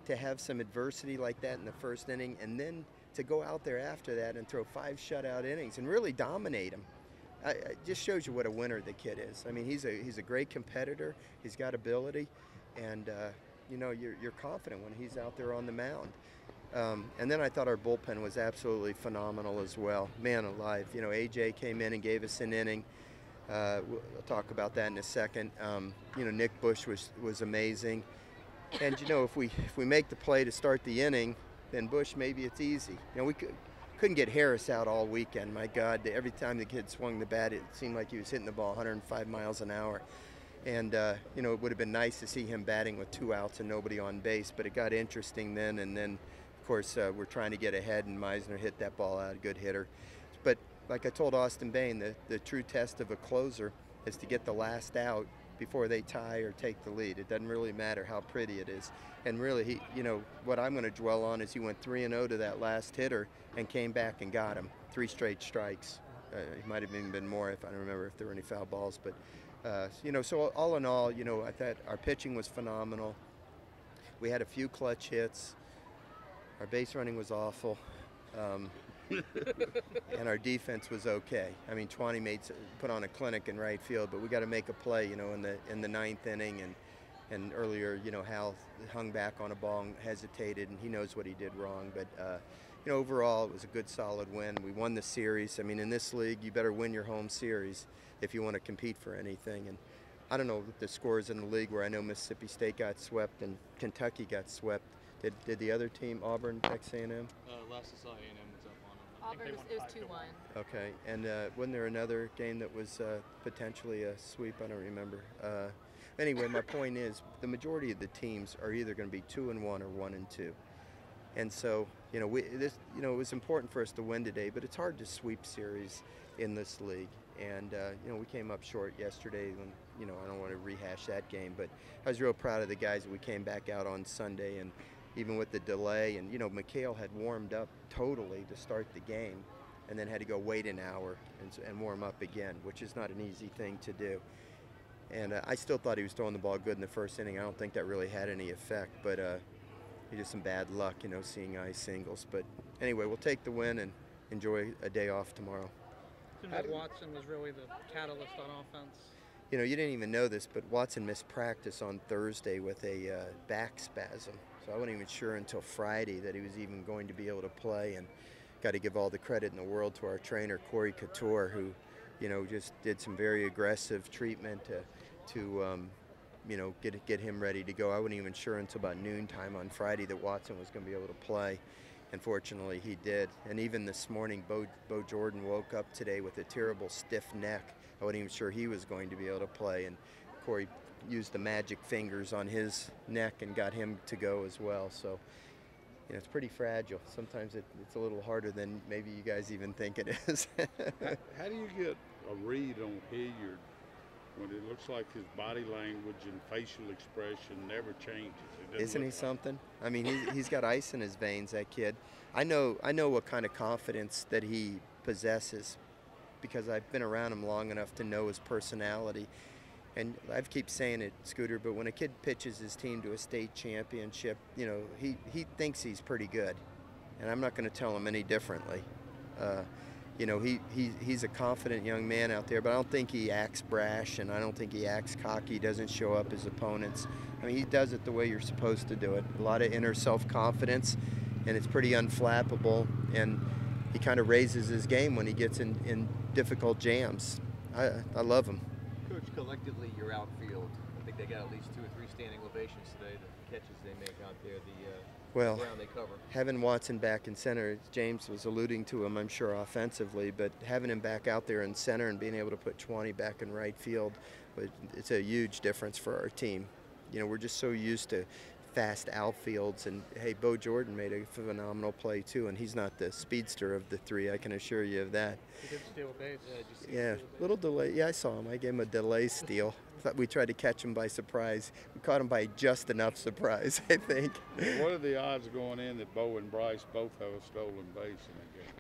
to have some adversity like that in the first inning, and then to go out there after that and throw 5 shutout innings and really dominate them. It just shows you what a winner the kid is. I mean, he's a great competitor. He's got ability, and you know, you're confident when he's out there on the mound. And then I thought our bullpen was absolutely phenomenal as well. Man alive, you know, AJ came in and gave us an inning. We'll talk about that in a second. You know, Nick Bush was amazing. And you know, if we make the play to start the inning, then Bush, maybe it's easy. You know, we couldn't get Harris out all weekend. My God, every time the kid swung the bat, it seemed like he was hitting the ball 105 miles an hour. And you know, it would have been nice to see him batting with 2 outs and nobody on base. But it got interesting then, and then of course we're trying to get ahead, and Meisner hit that ball out, a good hitter. But like I told Austin Bain, the true test of a closer is to get the last out before they tie or take the lead. It doesn't really matter how pretty it is. And really, you know, what I'm going to dwell on is he went 3-0 to that last hitter and came back and got him. 3 straight strikes. It might have even been more if I don't remember if there were any foul balls. But, you know, so all in all, you know, I thought our pitching was phenomenal. We had a few clutch hits. Our base running was awful. And our defense was okay. I mean, Twanny put on a clinic in right field, but we got to make a play, you know, in the 9th inning, and earlier, you know, Hal hung back on a ball and hesitated, and he knows what he did wrong. But you know, overall, it was a good, solid win. We won the series. I mean, in this league, you better win your home series if you want to compete for anything. And I don't know the scores in the league where I know Mississippi State got swept and Kentucky got swept. Did the other team, Auburn, Texas A&M? Last I saw, A&M was up on them. Auburn, it was 2-1. Okay, and wasn't there another game that was potentially a sweep? I don't remember. Anyway, my point is the majority of the teams are either going to be 2-1 or 1-2, and so you know it was important for us to win today, but it's hard to sweep series in this league, and you know, we came up short yesterday. When you know, I don't want to rehash that game, but I was real proud of the guys that we came back out on Sunday, and even with the delay, and you know, McHale had warmed up totally to start the game and then had to go wait an hour and warm up again, which is not an easy thing to do. And I still thought he was throwing the ball good in the first inning. I don't think that really had any effect, but just some bad luck, you know, seeing eye singles. But anyway, we'll take the win and enjoy a day off tomorrow. Seems like Watson was really the catalyst on offense. You know, you didn't even know this, but Watson missed practice on Thursday with a back spasm. So I wasn't even sure until Friday that he was even going to be able to play, and got to give all the credit in the world to our trainer, Corey Couture, who, you know, just did some very aggressive treatment to you know, get him ready to go. I wasn't even sure until about noontime on Friday that Watson was going to be able to play, and fortunately he did. And even this morning, Bo Jordan woke up today with a terrible stiff neck. I wasn't even sure he was going to be able to play, and Corey used the magic fingers on his neck and got him to go as well. So, you know, it's pretty fragile. Sometimes it's a little harder than maybe you guys even think it is. How do you get a read on Hilliard when it looks like his body language and facial expression never changes? Isn't he something? I mean, he's got ice in his veins, that kid. I know what kind of confidence that he possesses because I've been around him long enough to know his personality. And I keep saying it, Scooter, but when a kid pitches his team to a state championship, you know, he thinks he's pretty good. And I'm not going to tell him any differently. You know, he's a confident young man out there, but I don't think he acts brash, and I don't think he acts cocky. He doesn't show up his opponents. I mean, he does it the way you're supposed to do it. A lot of inner self-confidence, and it's pretty unflappable. And he kind of raises his game when he gets in difficult jams. I love him. Coach, collectively, your outfield, I think they got at least 2 or 3 standing ovations today. The catches they make out there, the ground they cover. Having Watson back in center, James was alluding to him, I'm sure, offensively, but having him back out there in center and being able to put 20 back in right field, it's a huge difference for our team. You know, we're just so used to fast outfields, and hey, Bo Jordan made a phenomenal play too, and he's not the speedster of the 3, I can assure you of that. He did steal a base. Yeah, little delay. Yeah, I saw him. I gave him a delay steal. Thought we tried to catch him by surprise. We caught him by just enough surprise, I think. What are the odds going in that Bo and Bryce both have a stolen base in the game?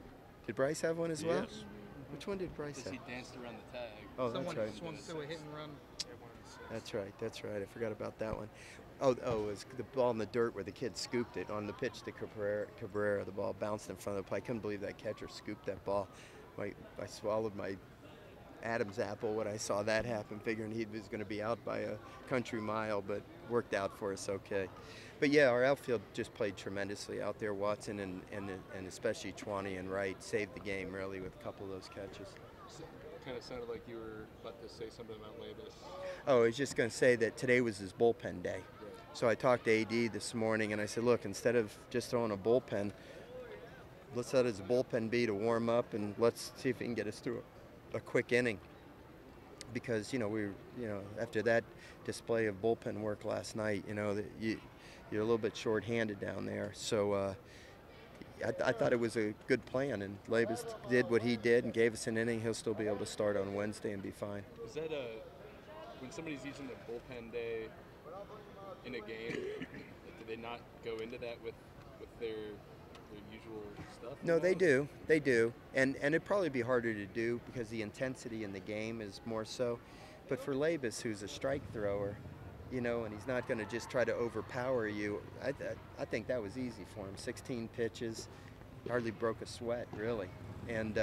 Did Bryce have one as well? Yes. Which one did Bryce have? He danced around the tag. Oh, Someone that's right. swung through a hit and run. That's right. That's right. I forgot about that one. Oh, it was the ball in the dirt where the kid scooped it on the pitch to Cabrera. The ball bounced in front of the play. I couldn't believe that catcher scooped that ball. I swallowed my Adam's apple when I saw that happen, figuring he was going to be out by a country mile, but worked out for us okay. But yeah, our outfield just played tremendously out there. Watson and especially Chwani and Wright saved the game really with a couple of those catches. Kind of sounded like you were about to say something about Labus. Oh, I was just going to say that today was his bullpen day. So I talked to AD this morning and I said, look, instead of just throwing a bullpen, let's let his bullpen be to warm up and let's see if he can get us through a quick inning. Because after that display of bullpen work last night, you're a little bit short-handed down there. So I thought it was a good plan, and Labus did what he did and gave us an inning. He'll still be able to start on Wednesday and be fine. Is that when somebody's using the bullpen day in a game, do they not go into that with their usual stuff? No, they do. They do. And it'd probably be harder to do because the intensity in the game is more so. But for Labus, who's a strike thrower, and he's not going to just try to overpower you, I think that was easy for him. 16 pitches, hardly broke a sweat, really. And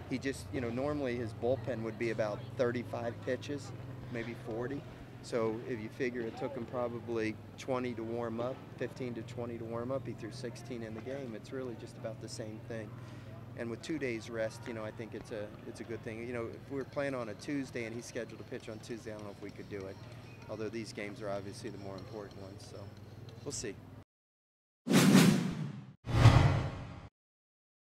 he just, normally his bullpen would be about 35 pitches, maybe 40. So if you figure it took him probably 20 to warm up, 15 to 20 to warm up, he threw 16 in the game. It's really just about the same thing. And with 2 days rest, I think it's a good thing. If we were playing on a Tuesday and he's scheduled to pitch on Tuesday, I don't know if we could do it. Although these games are obviously the more important ones, so we'll see.